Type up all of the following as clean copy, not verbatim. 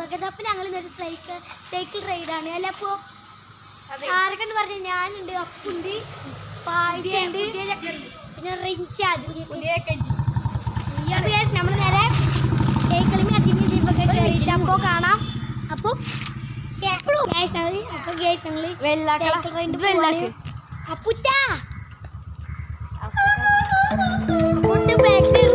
അപ്പൊ ഞങ്ങൾ ഇന്നൊരു സൈക്കിൾ റൈഡാണ് അല്ല. അപ്പോ ആരൊക്കെ പറഞ്ഞ ഞാനുണ്ട്, അപ്പുണ്ട്, പായുണ്ട്, പിന്നെ റിൻഷാദ്. നമ്മൾ നേരെ സൈക്കിളിൽ അതിന് ജീപ്പൊക്കെ കയറിയിട്ട് അപ്പോ കാണാം. അപ്പൊ സൈക്കിൾ റൈഡ് അപ്പുറ്റാ ബാക്കിൽ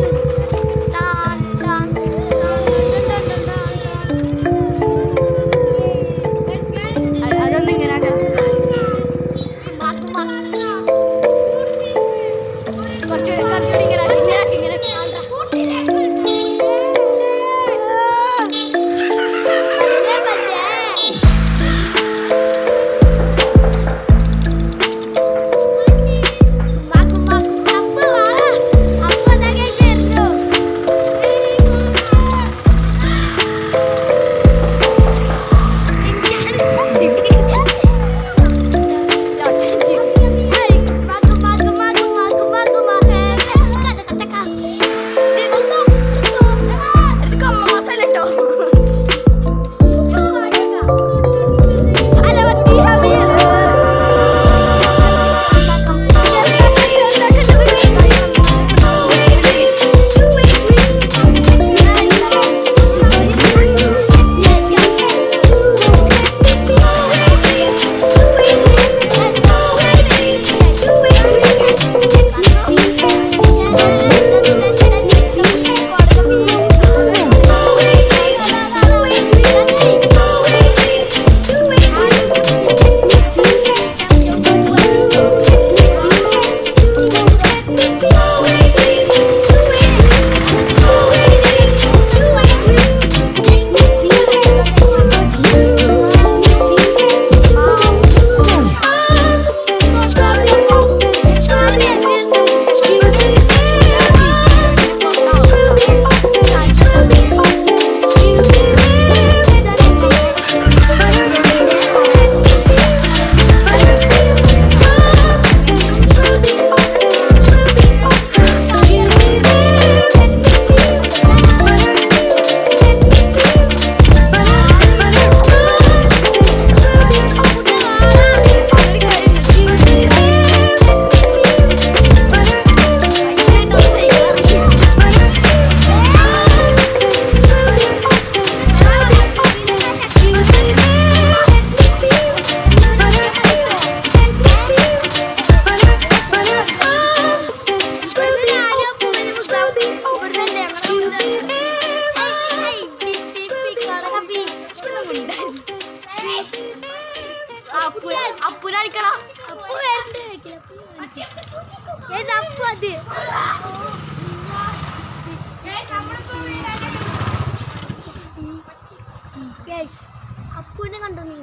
അപ്പൂനെ കണ്ടോ നീ?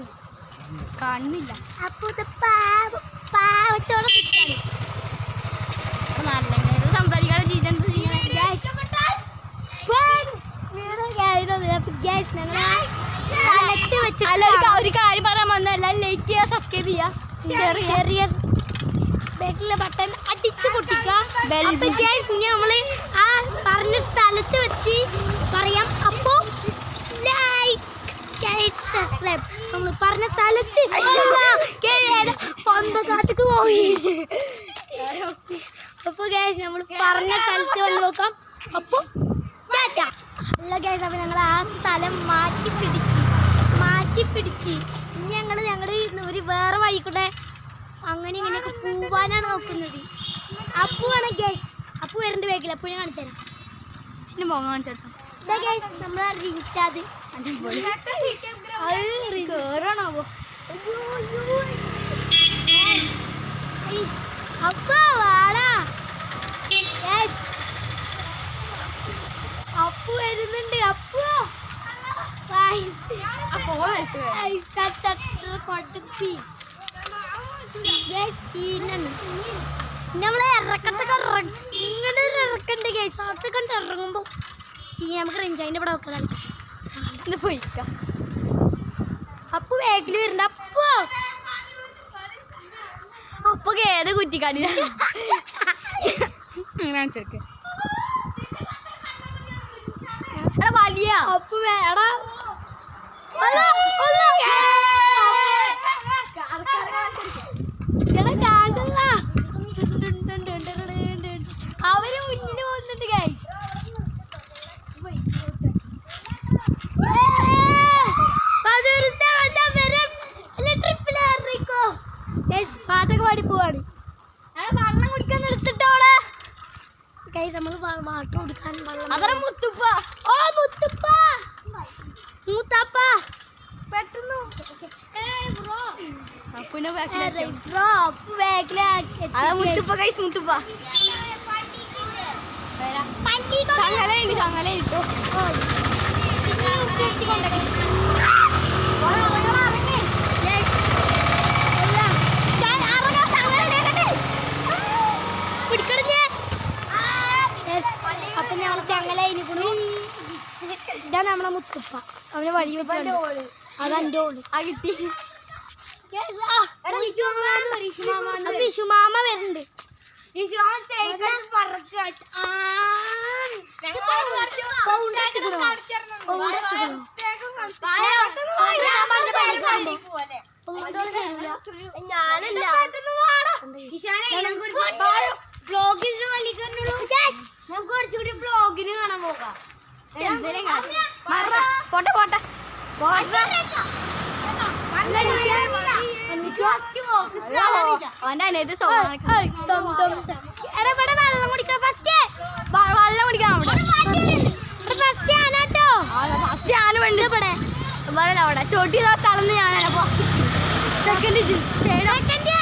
കാണുന്നില്ല. അപ്പൂത്തെ പാവത്തോടെ സംസാരിക്കാതെ ജീവിതം ഒരു കാര്യം പറയാൻ വന്ന എല്ലാവരും ലൈക്ക് ചെയ്യുക, സബ്സ്ക്രൈബ് ചെയ്യുക, ചെറിയ ബെല്ലിലെ ബട്ടൺ അടിച്ചു പൊട്ടിക്കുക. നമ്മള് ആ പറഞ്ഞ സ്ഥലത്ത് വെച്ച് പറയാം. അപ്പോ നമ്മള് പറഞ്ഞ സ്ഥലത്ത് പൊന്തക്കാട്ടിക്ക് പോയി. അപ്പൊ ഗൈസ് നമ്മൾ പറഞ്ഞ സ്ഥലത്ത് വന്ന് നോക്കാം. അപ്പൊ അല്ല ഗൈസ്, അപ്പൊ ഞങ്ങൾ ആ സ്ഥലം മാറ്റി പിടിച്ച് ഇനി ഞങ്ങള് ഒരു വേറെ വഴി കൂടെ അങ്ങനെ ഇങ്ങനെയൊക്കെ പോവാനാണ് നോക്കുന്നത്. അപ്പുവാണ് ഗൈസ്. അപ്പു വരേണ്ട വേക്കില്ല. അപ്പു ഞാൻ കാണിച്ചു തരാം. നമ്മളെ റിൻഷാദ് കേറാണാവോ? അപ്പോ വാടാ. അപ്പു വരുന്നുണ്ട്. അപ്പു നമ്മളെ ഇറക്കത്തൊക്കെ ഇങ്ങനെ ഒരു ഇറക്കണ്ട് കേസ്. അവിടത്തെ കണ്ട് ഇറങ്ങുമ്പോ നമുക്ക് റിഞ്ചായിന്റെ ഇവിടെ വെക്കാൻ പോയിക്കാം. അപ്പു വേഗില് വരുന്നുണ്ട്. അപ്പൊ ഏത് കുറ്റിക്കാടി വലിയ അപ്പു വേടാ അവര് മുന്നിൽ പോകുന്നുണ്ട് ഗൈസ്. പാട്ടൊക്കെ പാടി പോവാണ്. വെള്ളം കുടിക്കാൻ നിർത്തിട്ടോളെ ഗൈസ്. നമ്മള് പാട്ട് കുടിക്കാൻ വെള്ളം. മുത്തുപ്പ ഓ മുത്തുപ്പ മൂത്താപ്പ പെട്ടെന്ന് മുത്തുപ്പ ഗൈസ്. മുത്തുപ്പ ചങ്ങല ഇട്ടു. അപ്പൊ ഞങ്ങള് ചങ്ങല ഇനിക്കണു. ഇതാണ് നമ്മളെ മുത്തുപ്പ. അവനെ വഴി വെച്ചു. അതെന്റെ ഓള് കിട്ടി. വിഷുമാമ വരുന്നുണ്ട്. കുറച്ചുകൂടി ബ്ലോഗിന് കാണാൻ പോകാം. പോട്ടെ പോട്ടെ അവന്റെ അനിയത്തി വെള്ളം കുടിക്കണം. ഫസ്റ്റ് വെള്ളം കുടിക്കണം. ഫസ്റ്റ് ആനാട്ടോ. ഫസ്റ്റ് ആന വേണ്ട ഇവിടെ അവിടെ ചോട്ടി തളന്ന് ഞാനാണ്. സെക്കൻഡ് സെക്കൻഡ്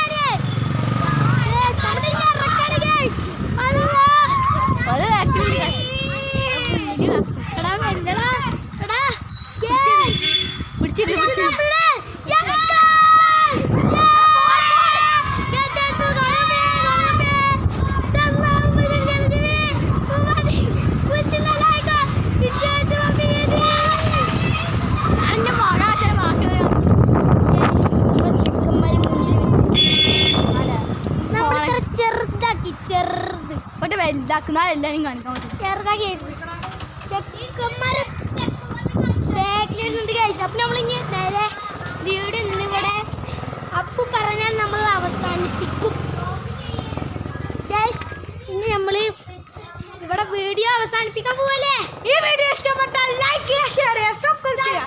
വലുതാക്കുന്ന എല്ലാരും കാണിക്കാൻ പറ്റും. ചെറുതാക്കി അപ്പൊ നമ്മളിങ്ങ് നേരെ വീട് ഇന്നിവിടെ അപ്പു പറഞ്ഞാൽ നമ്മൾ അവസാനിപ്പിക്കും. ഇന്ന് നമ്മള് ഇവിടെ വീഡിയോ അവസാനിപ്പിക്കാൻ പോവല്ലേ. ഈ വീഡിയോ ഇഷ്ടപ്പെട്ടാൽ ലൈക്ക് ചെയ്യുക, ഷെയർ ചെയ്യുക, സബ്സ്ക്രൈബ് ചെയ്യുക.